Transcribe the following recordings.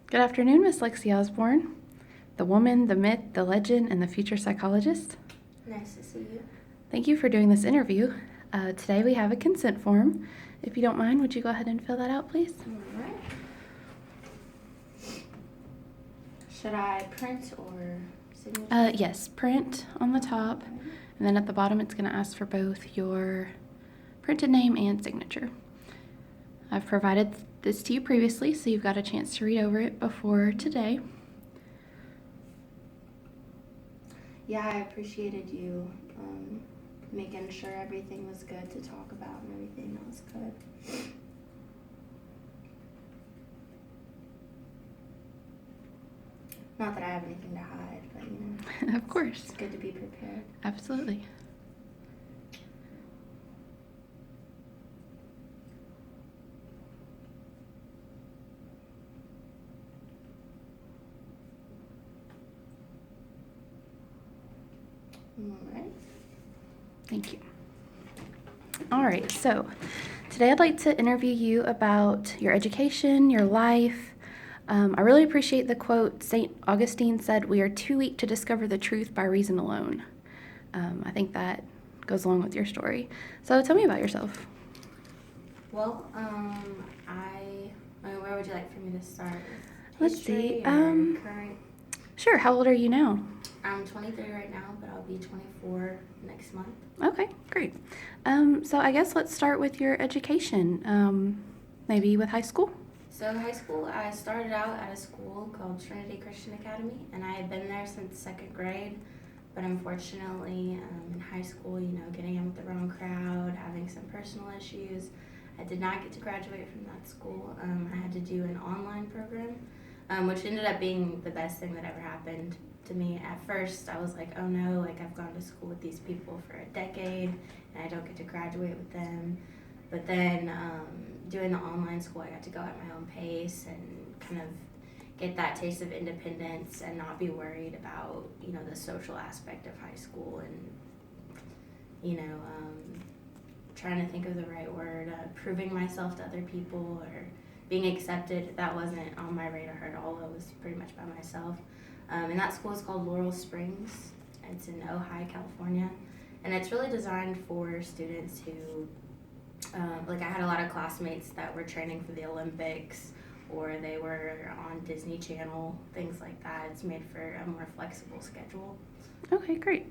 Good afternoon, Miss Lexi Osborne, the woman, the myth, the legend, and the future psychologist. Nice to see you. Thank you for doing this interview. Today we have a consent form. If you don't mind, would you go ahead and fill that out, please? All right. Should I print or signature? Yes, print on the top, and then at the bottom it's going to ask for both your printed name and signature. I've provided this to you previously, so you've got a chance to read over it before today. Yeah, I appreciated you making sure everything was good to talk about and everything. That was good. Not that I have anything to hide, but you know. Of course. It's good to be prepared. Absolutely. All right. Thank you. All right, so today I'd like to interview you about your education, your life. I really appreciate the quote St. Augustine said, "We are too weak to discover the truth by reason alone." I think that goes along with your story. So tell me about yourself. Well, where would you like for me to start? Let's see. History or current? Sure, how old are you now? I'm 23 right now, but I'll be 24 next month. Okay, great. So I guess let's start with your education, maybe with high school. So high school, I started out at a school called Trinity Christian Academy, and I had been there since second grade. But unfortunately, in high school, getting in with the wrong crowd, having some personal issues, I did not get to graduate from that school. I had to do an online program, which ended up being the best thing that ever happened to me. At first, I was like, oh no, like I've gone to school with these people for a decade, and I don't get to graduate with them. But then doing the online school, I got to go at my own pace and kind of get that taste of independence and not be worried about, the social aspect of high school and, trying to think of the right word, proving myself to other people or being accepted. That wasn't on my radar at all. I was pretty much by myself. And that school is called Laurel Springs. It's in Ojai, California. And it's really designed for students who, I had a lot of classmates that were training for the Olympics or they were on Disney Channel, things like that. It's made for a more flexible schedule. Okay, great.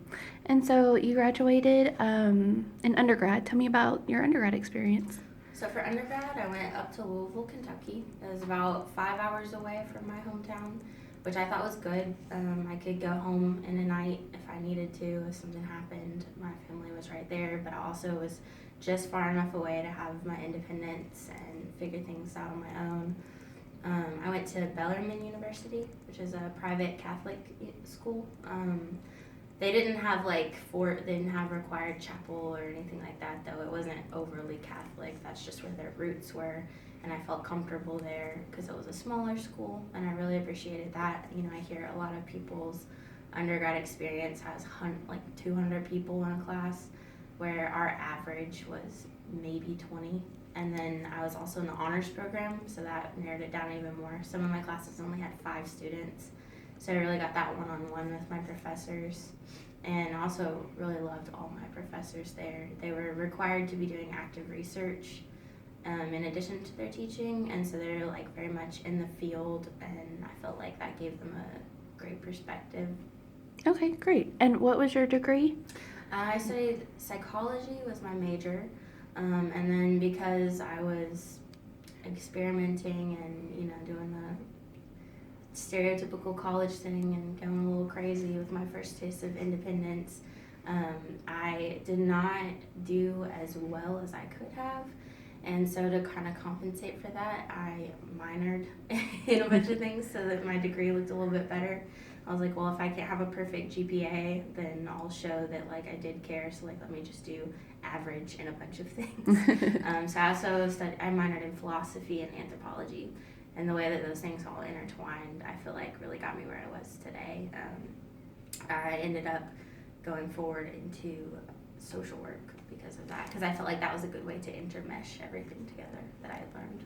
And so you graduated in undergrad. Tell me about your undergrad experience. So for undergrad, I went up to Louisville, Kentucky. It was about 5 hours away from my hometown, which I thought was good. I could go home in a night if I needed to, if something happened. My family was right there, but I also was just far enough away to have my independence and figure things out on my own. I went to Bellarmine University, which is a private Catholic school. They didn't have they didn't have required chapel or anything like that, though. It wasn't overly Catholic. That's just where their roots were, and I felt comfortable there because it was a smaller school, and I really appreciated that. I hear a lot of people's undergrad experience has 200 people in a class, where our average was maybe 20. And then I was also in the honors program, so that narrowed it down even more. Some of my classes only had 5 students, so I really got that one-on-one with my professors. And also really loved all my professors there. They were required to be doing active research in addition to their teaching, and so they're very much in the field, and I felt like that gave them a great perspective. Okay, great. And what was your degree? I studied psychology was my major. And then because I was experimenting and, doing the stereotypical college thing and going a little crazy with my first taste of independence, I did not do as well as I could have. And so to kind of compensate for that, I minored in a bunch of things so that my degree looked a little bit better. I was like, well, if I can't have a perfect GPA, then I'll show that I did care. So let me just do average in a bunch of things. So I also I minored in philosophy and anthropology, and the way that those things all intertwined, I feel really got me where I was today. I ended up going forward into social work because of that, because I felt like that was a good way to intermesh everything together that I had learned.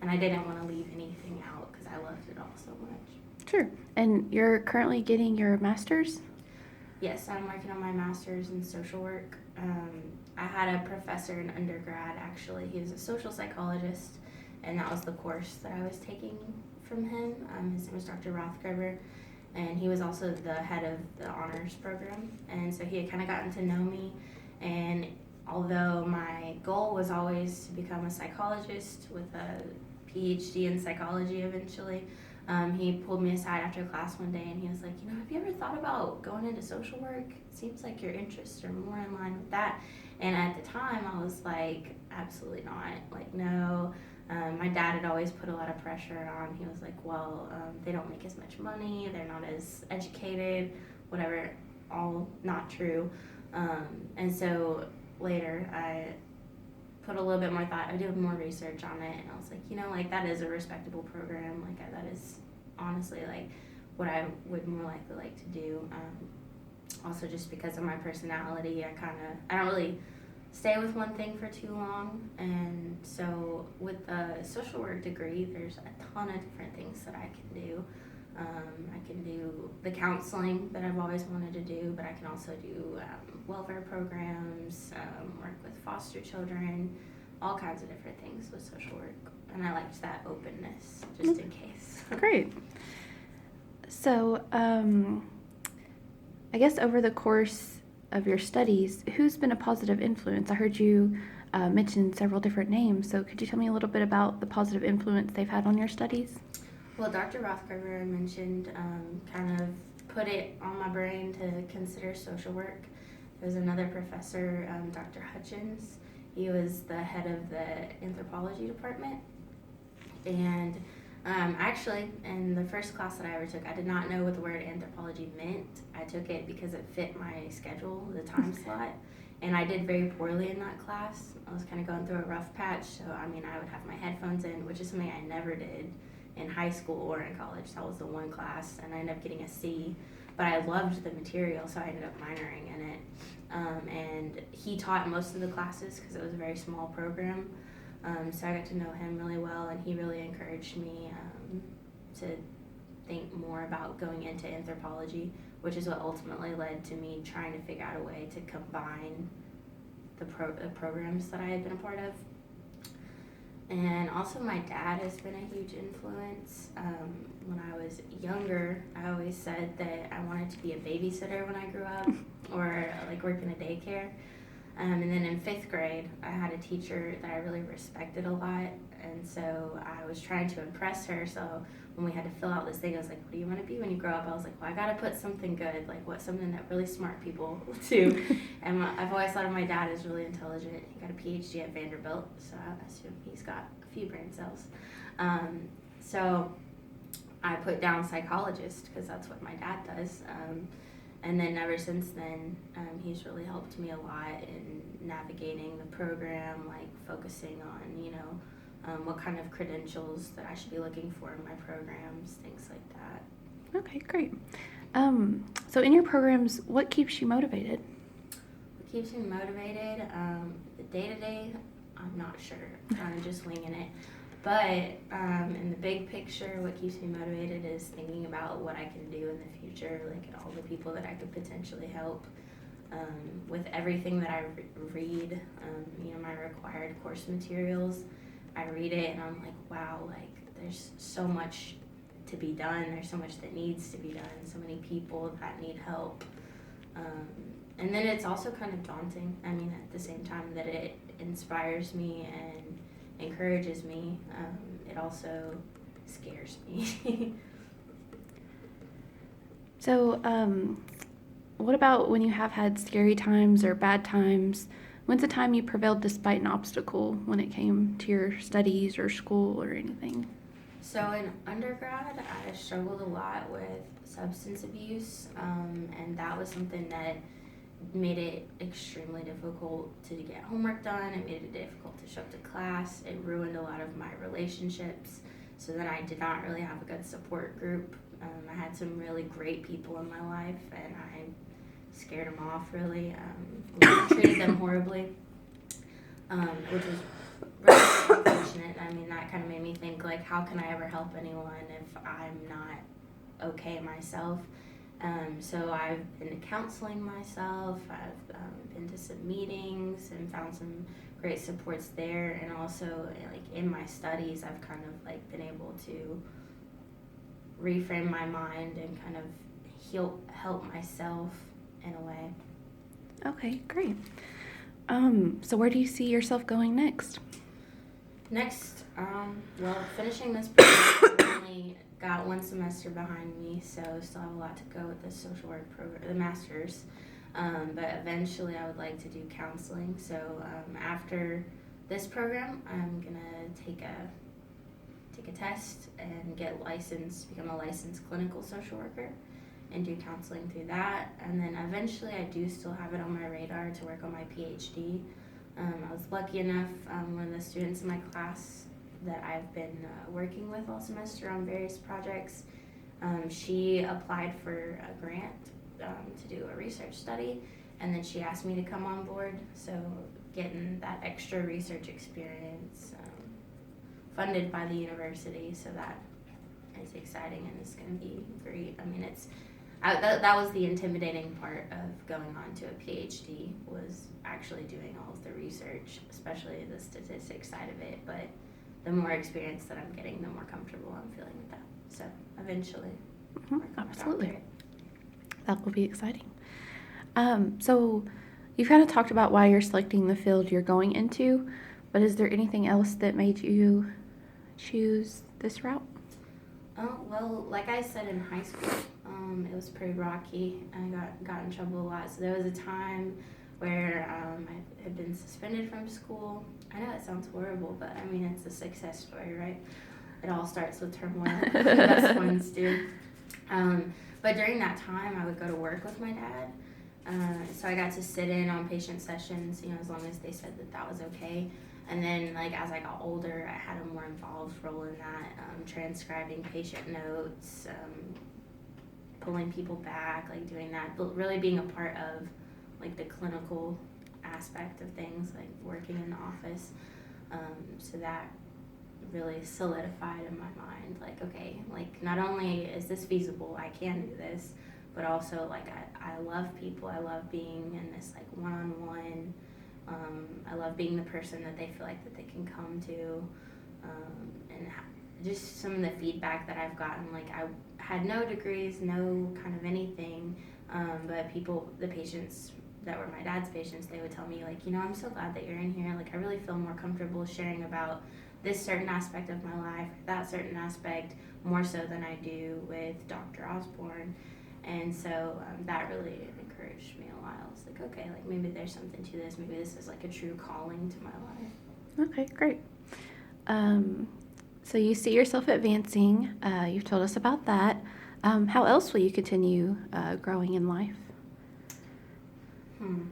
and I didn't want to leave anything out because I loved it all so much. Sure. And you're currently getting your master's? Yes, I'm working on my master's in social work. I had a professor in undergrad, actually. He was a social psychologist, and that was the course that I was taking from him. His name was Dr. Rothgerber, and he was also the head of the honors program. And so he had kind of gotten to know me, and although my goal was always to become a psychologist with a PhD in psychology eventually, he pulled me aside after class one day and he was like, have you ever thought about going into social work? It seems like your interests are more in line with that. And at the time I was like, absolutely not. Like, no. My dad had always put a lot of pressure on. He was like, well, they don't make as much money. They're not as educated, whatever, all not true. And so later I put a little bit more thought. I did more research on it, and I was like, that is a respectable program. Like, that is honestly like what I would more likely like to do. Also, just because of my personality, I don't really stay with one thing for too long. And so, with the social work degree, there's a ton of different things that I can do. I can do the counseling that I've always wanted to do, but I can also do welfare programs, work with foster children, all kinds of different things with social work. And I liked that openness, just in case. Great. So, I guess over the course of your studies, who's been a positive influence? I heard you mention several different names, so could you tell me a little bit about the positive influence they've had on your studies? Well, Dr. Rothgerber mentioned kind of put it on my brain to consider social work. There's another professor, Dr. Hutchins. He was the head of the anthropology department. And actually, in the first class that I ever took, I did not know what the word anthropology meant. I took it because it fit my schedule, the time slot. And I did very poorly in that class. I was kind of going through a rough patch. So, I would have my headphones in, which is something I never did in high school or in college. That was the one class, and I ended up getting a C. But I loved the material, so I ended up minoring in it. And he taught most of the classes because it was a very small program. So I got to know him really well, and he really encouraged me to think more about going into anthropology, which is what ultimately led to me trying to figure out a way to combine the programs that I had been a part of. And also my dad has been a huge influence. When I was younger, I always said that I wanted to be a babysitter when I grew up, or like work in a daycare. And then in 5th grade, I had a teacher that I really respected a lot, and so I was trying to impress her. So when we had to fill out this thing, I was like, what do you want to be when you grow up? I was like, well, I gotta put something good, like something that really smart people do. And I've always thought of my dad as really intelligent. He got a PhD at Vanderbilt, so I assume he's got a few brain cells. So I put down psychologist because that's what my dad does. And then ever since then, he's really helped me a lot in navigating the program, like focusing on, what kind of credentials that I should be looking for in my programs, things like that. Okay, great. So in your programs, what keeps you motivated? What keeps me motivated? The day-to-day, I'm not sure. I'm kind of just winging it. But in the big picture, what keeps me motivated is thinking about what I can do in the future, like all the people that I could potentially help. With everything that I read, my required course materials, I read it and I'm like, wow, like there's so much to be done. There's so much that needs to be done. So many people that need help. And then it's also kind of daunting. At the same time that it inspires me and encourages me, it also scares me. So, what about when you have had scary times or bad times? When's the time you prevailed despite an obstacle when it came to your studies or school or anything? So in undergrad, I struggled a lot with substance abuse, and that was something that made it extremely difficult to get homework done. It made it difficult to show up to class. It ruined a lot of my relationships. So then I did not really have a good support group. I had some really great people in my life, and I scared them off, really. Treated them horribly, which was really unfortunate. I mean, that kind of made me think, like, how can I ever help anyone if I'm not okay myself? So I've been to counseling myself. I've been to some meetings and found some great supports there. And also, like, in my studies, I've kind of, like, been able to reframe my mind and kind of help myself in a way. Okay, great. So where do you see yourself going next? Next, well, finishing this program, I've only got one semester behind me, so still have a lot to go with the social work program, the master's. But eventually, I would like to do counseling. So after this program, I'm gonna take a test and get licensed, become a licensed clinical social worker, and do counseling through that. And then eventually, I do still have it on my radar to work on my PhD. I was lucky enough, one of the students in my class that I've been working with all semester on various projects, she applied for a grant to do a research study, and then she asked me to come on board. So getting that extra research experience funded by the university, so that is exciting and it's going to be great. I mean, that was the intimidating part of going on to a PhD, was actually doing all of the research, especially the statistics side of it. But the more experience that I'm getting, the more comfortable I'm feeling with that. So eventually, Absolutely. That will be exciting. So you've kind of talked about why you're selecting the field you're going into, but is there anything else that made you choose this route? Oh, well, like I said, in high school, it was pretty rocky. I got in trouble a lot. So there was a time where I had been suspended from school. I know it sounds horrible, but I mean, it's a success story, right? It all starts with turmoil. The best ones do. But during that time, I would go to work with my dad. So I got to sit in on patient sessions, as long as they said that was okay. And then, like, as I got older, I had a more involved role in that, transcribing patient notes, pulling people back, like doing that, but really being a part of, like, the clinical aspect of things, like working in the office. So that really solidified in my mind, like, okay, like, not only is this feasible, I can do this, but also, like, I love people. I love being in this, like, one-on-one. I love being the person that they feel like that they can come to, and just some of the feedback that I've gotten. Like, I had no degrees, no kind of anything, but the patients that were my dad's patients, they would tell me, like, I'm so glad that you're in here. Like, I really feel more comfortable sharing about this certain aspect of my life, that certain aspect, more so than I do with Dr. Osborne. And so that really encouraged me a lot. I was like, okay, like, maybe there's something to this. Maybe this is like a true calling to my life. Okay, great. So you see yourself advancing. You've told us about that. How else will you continue growing in life?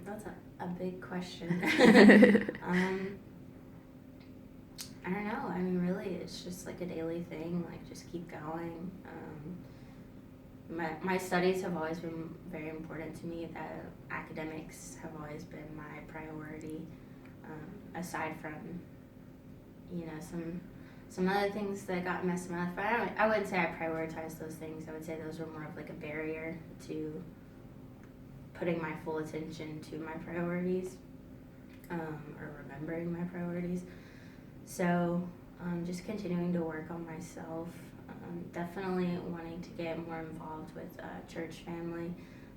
That's a big question. I don't know. I mean, really, it's just like a daily thing. Like, just keep going. My studies have always been very important to me. That academics have always been my priority. Aside from, some other things that got messed up. But I wouldn't say I prioritized those things. I would say those were more of like a barrier to putting my full attention to my priorities, or remembering my priorities. So just continuing to work on myself. Definitely wanting to get more involved with church family.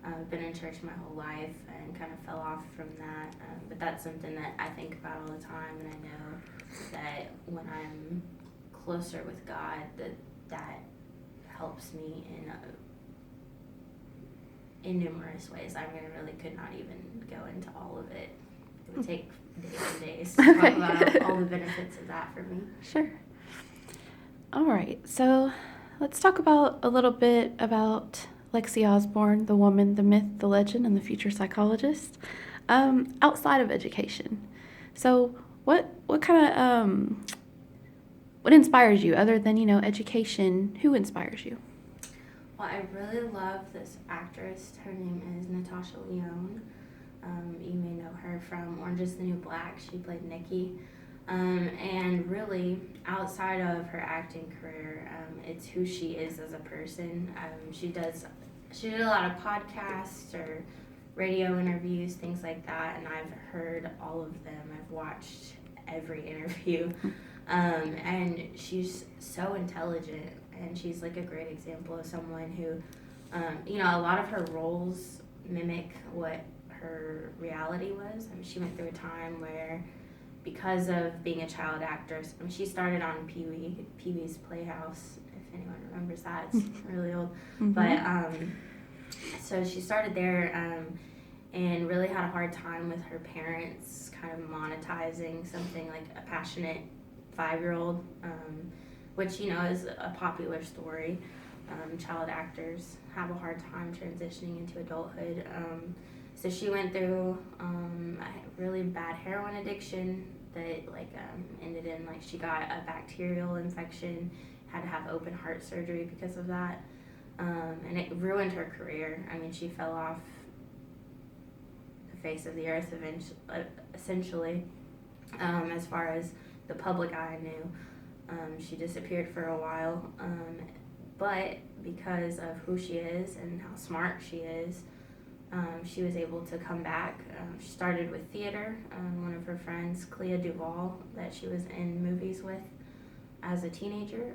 I've been in church my whole life and kind of fell off from that. But that's something that I think about all the time, and I know that when I'm closer with God, that helps me in numerous ways. I mean, I really could not even go into all of it. It would take days and days to talk about all the benefits of that for me. Sure. All right, so let's talk about a little bit about Lexi Osborne, the woman, the myth, the legend, and the future psychologist, outside of education. So what kind of, what inspires you other than, education? Who inspires you? Well, I really love this actress. Her name is Natasha Lyonne. You may know her from Orange is the New Black. She played Nikki. And really, outside of her acting career, it's who she is as a person. She did a lot of podcasts or radio interviews, things like that, and I've heard all of them. I've watched every interview. And she's so intelligent, and she's like a great example of someone who, a lot of her roles mimic what her reality was. I mean, she went through a time where, because of being a child actress, I mean, she started on Pee-wee's Playhouse, if anyone remembers that. It's really old. Mm-hmm. But, so she started there, and really had a hard time with her parents kind of monetizing something like a passionate 5-year-old, which, is a popular story. Child actors have a hard time transitioning into adulthood. So she went through a really bad heroin addiction that ended in she got a bacterial infection, had to have open heart surgery because of that, and it ruined her career. I mean, she fell off the face of the earth essentially, as far as the public eye knew. She disappeared for a while, but because of who she is and how smart she is, she was able to come back. She started with theater. One of her friends, Clea Duvall, that she was in movies with as a teenager,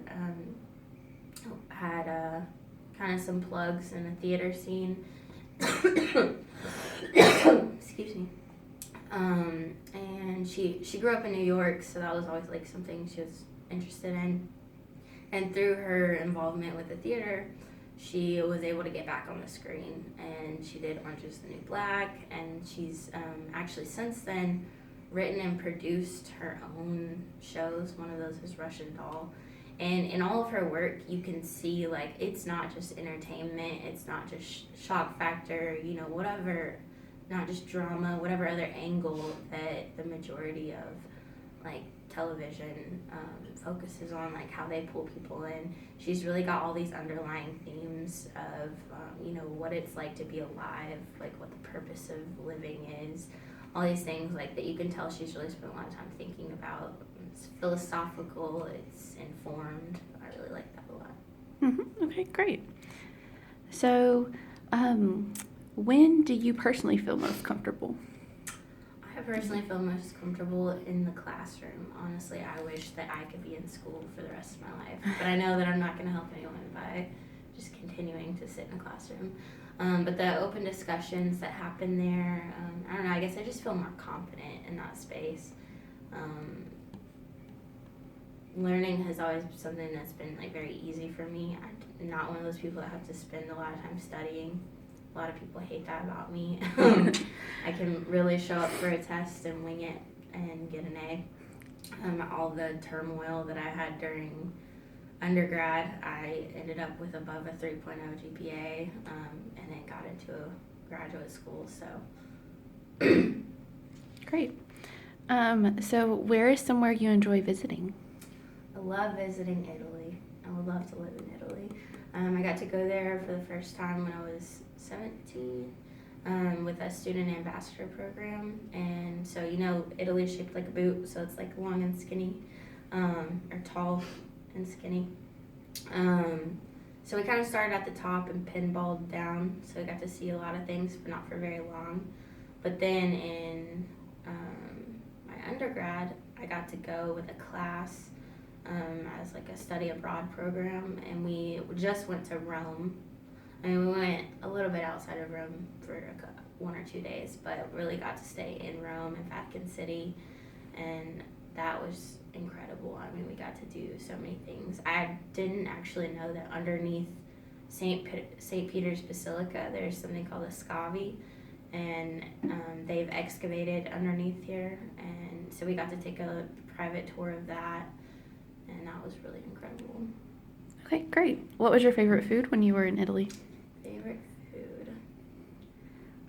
had kind of some plugs in the theater scene. Excuse me. And she grew up in New York, so that was always something she was interested in. And through her involvement with the theater, she was able to get back on the screen, and she did Orange is the New Black, and she's actually since then written and produced her own shows. One of those is Russian Doll. And in all of her work, you can see it's not just entertainment, it's not just shock factor, whatever, not just drama, whatever other angle that the majority of television focuses on, how they pull people in. She's really got all these underlying themes of what it's like to be alive, what the purpose of living is, all these things that you can tell she's really spent a lot of time thinking about. It's philosophical, it's informed. I really like that a lot. Mm-hmm. Okay, great. So, when do you personally feel most comfortable? I personally feel most comfortable in the classroom. Honestly, I wish that I could be in school for the rest of my life, but I know that I'm not going to help anyone by just continuing to sit in a classroom. But the open discussions that happen there, I don't know, I guess I just feel more confident in that space. Learning has always been something that's been very easy for me. I'm not one of those people that have to spend a lot of time studying. A lot of people hate that about me. I can really show up for a test and wing it and get an A. All the turmoil that I had during undergrad, I ended up with above a 3.0 GPA, and then got into a graduate school. So Great. So where is somewhere you enjoy visiting? I love visiting Italy. I would love to live in Italy. I got to go there for the first time when I was 17, with a student ambassador program. And so, Italy's shaped like a boot, so it's long and skinny, or tall and skinny. So we kind of started at the top and pinballed down, so I got to see a lot of things, but not for very long. But then in my undergrad, I got to go with a class as a study abroad program, and we just went to Rome. I mean, we went a little bit outside of Rome for 1 or 2 days, but really got to stay in Rome and Vatican City, and that was incredible. I mean, we got to do so many things. I didn't actually know that underneath St. Peter's Basilica, there's something called a scavi, and they've excavated underneath here, and so we got to take a private tour of that, and that was really incredible. Okay, great. What was your favorite food when you were in Italy? Favorite food?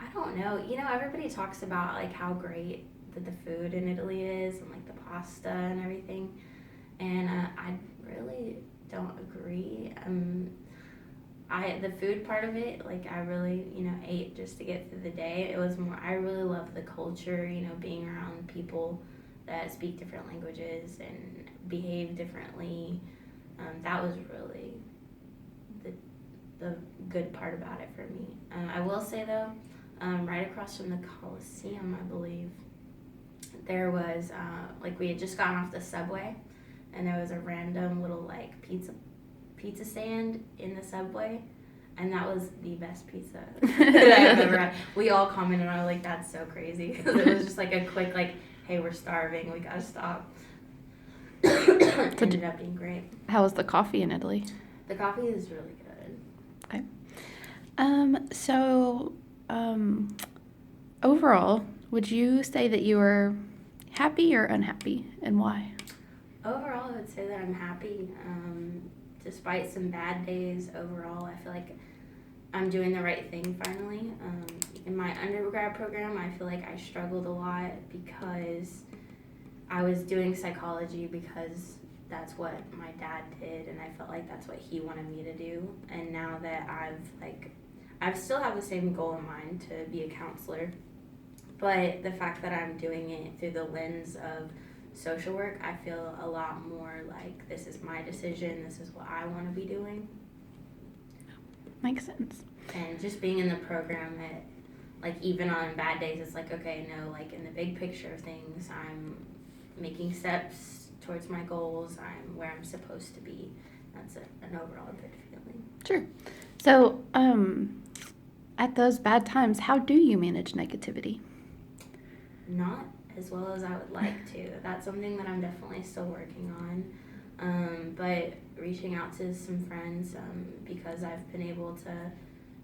I don't know. Everybody talks about how great that the food in Italy is, and the pasta and everything, and I really don't agree. The food part of it, I really, ate just to get through the day. It was more, I really love the culture, being around people that speak different languages and behave differently. That was really the good part about it for me. I will say though, right across from the Coliseum, I believe, there was like we had just gotten off the subway, and there was a random little like pizza stand in the subway, and that was the best pizza that I've ever had. We all commented on it, like, that's so crazy, because it was just like a quick like, hey, we're starving, we gotta stop. Ended up being great. How was the coffee in Italy? The coffee is really good. Okay. Overall, would you say that you were happy or unhappy, and why? Overall, I would say that I'm happy. Despite some bad days, overall, I feel like I'm doing the right thing finally. In my undergrad program, I feel like I struggled a lot because I was doing psychology because that's what my dad did, and I felt like that's what he wanted me to do. And now that I still have the same goal in mind, to be a counselor, but the fact that I'm doing it through the lens of social work, I feel a lot more like this is my decision, this is what I want to be doing. Makes sense. And just being in the program, it, like, even on bad days, it's like, okay, no, like, in the big picture of things, I'm making steps towards my goals, I'm where I'm supposed to be. That's an overall good feeling. Sure. So, at those bad times, how do you manage negativity? Not as well as I would like to. That's something that I'm definitely still working on. But reaching out to some friends, because I've been able to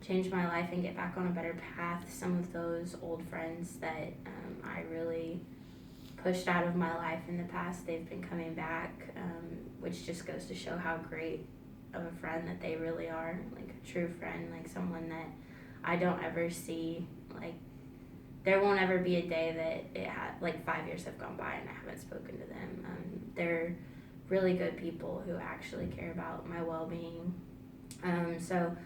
change my life and get back on a better path. Some of those old friends that I really pushed out of my life in the past, they've been coming back, which just goes to show how great of a friend that they really are. Like a true friend, like someone that I don't ever see, like, there won't ever be a day that like 5 years have gone by and I haven't spoken to them. They're really good people who actually care about my well-being. So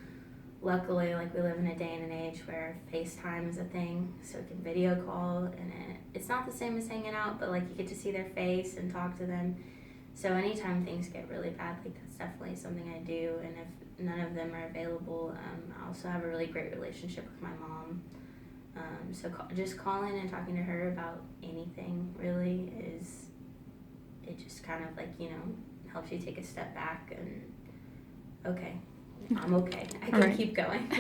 luckily, like, we live in a day and an age where FaceTime is a thing, so we can video call, and it's not the same as hanging out, but like you get to see their face and talk to them. So anytime things get really bad, like, that's definitely something I do. And if none of them are available, I also have a really great relationship with my mom. So just calling and talking to her about anything really it just kind of, like, helps you take a step back and, okay, I'm okay. I can keep going.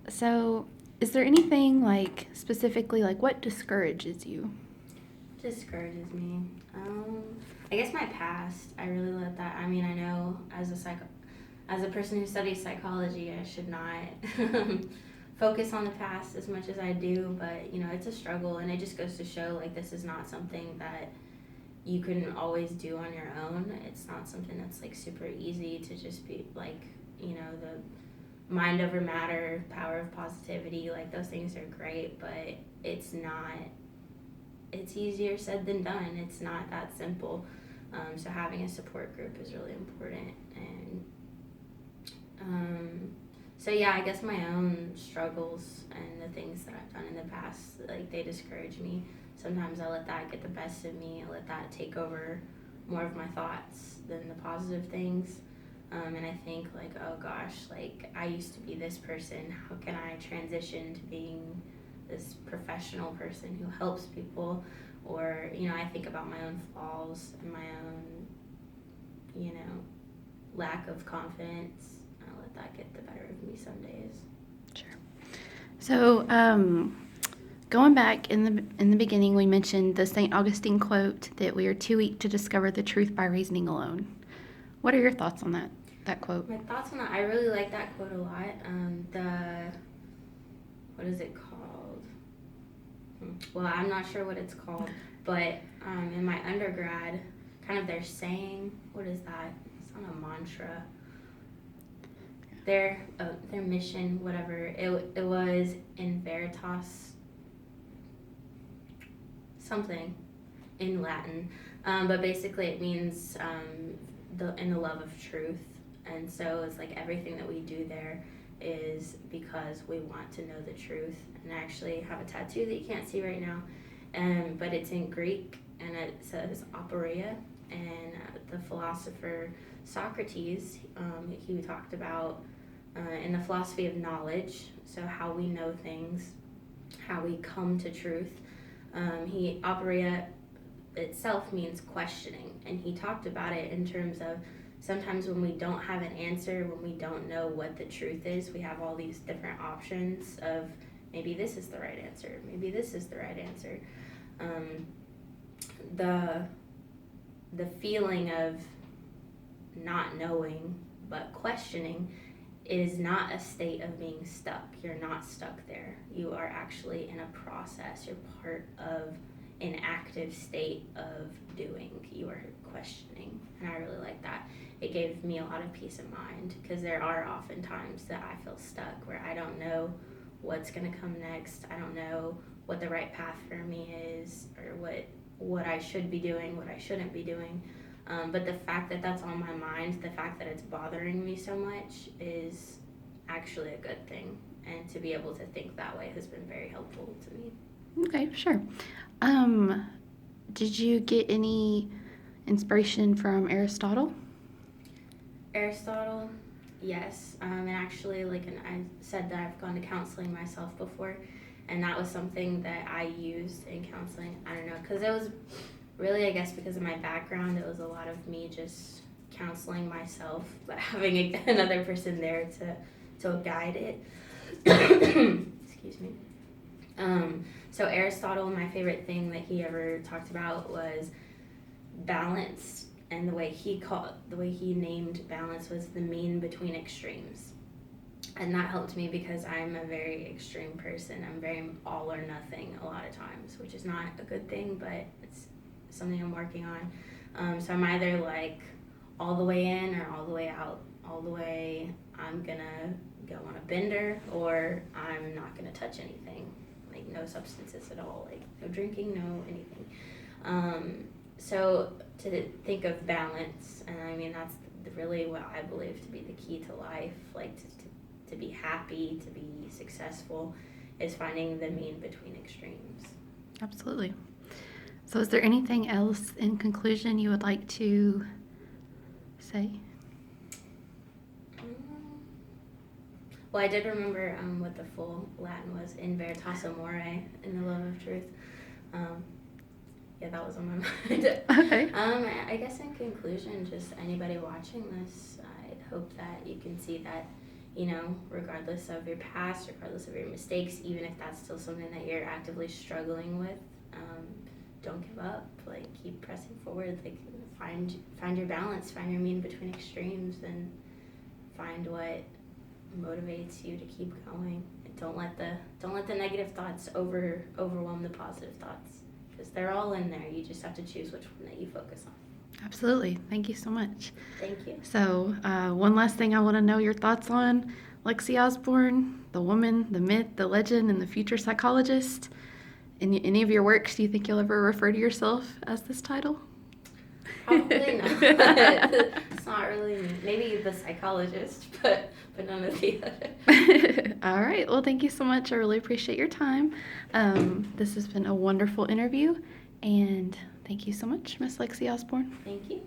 So, is there anything, like, specifically, like, what discourages you? Discourages me. I guess my past. I really let that. I mean, I know as a person who studies psychology, I should not focus on the past as much as I do, but it's a struggle, and it just goes to show, like, this is not something that you can always do on your own. It's not something that's, like, super easy to just be, like, the mind over matter, power of positivity, like, those things are great, but it's easier said than done. It's not that simple. So having a support group is really important. And so yeah, I guess my own struggles and the things that I've done in the past, like, they discourage me. Sometimes I let that get the best of me. I let that take over more of my thoughts than the positive things. And I think, like, oh gosh, like, I used to be this person. How can I transition to being this professional person who helps people? Or, I think about my own flaws and my own, lack of confidence. I let that get the better of me some days. Sure. So, going back in the beginning, we mentioned the St. Augustine quote that we are too weak to discover the truth by reasoning alone. What are your thoughts on that quote? My thoughts on that, I really like that quote a lot. What is it called? Well, I'm not sure what it's called, but in my undergrad, kind of their saying, what is that? It's not a mantra. Their mission, whatever. It was in veritas, something in Latin, but basically it means in the love of truth. And so it's like everything that we do there is because we want to know the truth. And I actually have a tattoo that you can't see right now, but it's in Greek, and it says aporia. And the philosopher Socrates, he talked about in the philosophy of knowledge, so how we know things, how we come to truth. Aporia itself means questioning, and he talked about it in terms of sometimes when we don't have an answer, when we don't know what the truth is, we have all these different options of maybe this is the right answer, maybe this is the right answer. The feeling of not knowing but questioning is not a state of being stuck. You're not stuck there. You are actually in a process. You're part of an active state of doing. You are questioning, and I really like that. It gave me a lot of peace of mind, because there are often times that I feel stuck where I don't know what's going to come next. I don't know what the right path for me is, or what I should be doing, what I shouldn't be doing. But the fact that that's on my mind, the fact that it's bothering me so much, is actually a good thing. And to be able to think that way has been very helpful to me. Okay, sure. Did you get any inspiration from Aristotle? Aristotle, yes. And actually, I said that I've gone to counseling myself before, and that was something that I used in counseling. I don't know, because it was really, I guess, because of my background, it was a lot of me just counseling myself, but having another person there to guide it. Excuse me. So Aristotle, my favorite thing that he ever talked about was balance, and the way he named balance was the mean between extremes. And that helped me because I'm a very extreme person. I'm very all or nothing a lot of times, which is not a good thing, but it's something I'm working on. So I'm either like all the way in or all the way out. All the way, I'm gonna go on a bender, or I'm not gonna touch anything, like no substances at all, like no drinking, no anything. So to think of balance, and I mean that's really what I believe to be the key to life, like to be happy, to be successful, is finding the mean between extremes. Absolutely. So is there anything else in conclusion you would like to say? Well, I did remember what the full Latin was, in veritas amore, in the love of truth. Yeah, that was on my mind. Okay. I guess in conclusion, just anybody watching this, I hope that you can see that, regardless of your past, regardless of your mistakes, even if that's still something that you're actively struggling with, don't give up. Like, keep pressing forward. Like, find your balance, find your mean between extremes, and find what motivates you to keep going. And don't let the negative thoughts overwhelm the positive thoughts, because they're all in there. You just have to choose which one that you focus on. Absolutely. Thank you so much. Thank you. So one last thing I want to know your thoughts on: Lexi Osborne, the woman, the myth, the legend, and the future psychologist. In any of your works, do you think you'll ever refer to yourself as this title? Probably not. It's not really me. Maybe the psychologist, but none of the other. All right. Well, thank you so much. I really appreciate your time. This has been a wonderful interview, and thank you so much, Miss Lexi Osborne. Thank you.